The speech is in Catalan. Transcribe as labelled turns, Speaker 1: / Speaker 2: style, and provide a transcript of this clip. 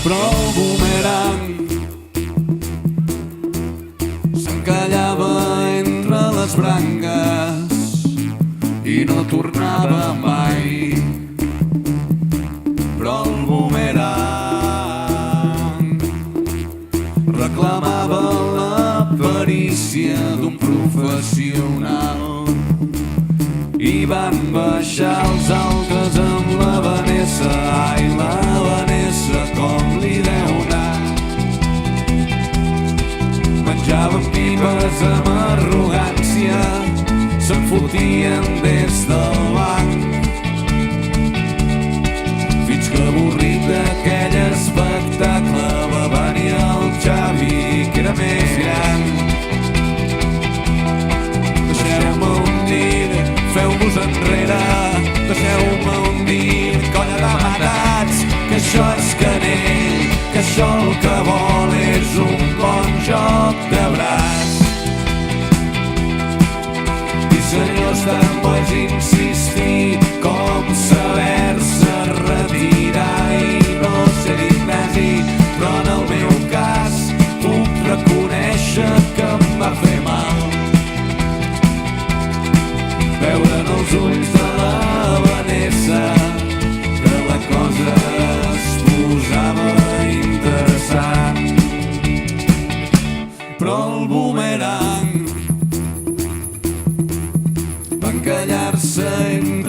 Speaker 1: Però el bumerang s'encallava entre les branques i no tornava mai. Però el bumerang reclamava la perícia d'un professional i van baixar els altres amb la Vanessa. Ai, la Vanessa, com li deu anar. Menjaven pipes amb arrogància, se'n fotien des del banc, fins que avorrit d'aquell espectacle va venir el Xavi, que era més gran. Deixeu-me un dit, feu-vos enrere, deixeu-me un dit, colla de matats, que això és canell, que això el que vol és un bon joc de braç. I senyors, tant bo és insistir com saber-se retirar i no ser ignasi, però en el meu cas puc reconèixer que em va fer mal veure en els ulls de la Vanessa que la cosa es posava interessant. Però el bumerang va encallar-se entre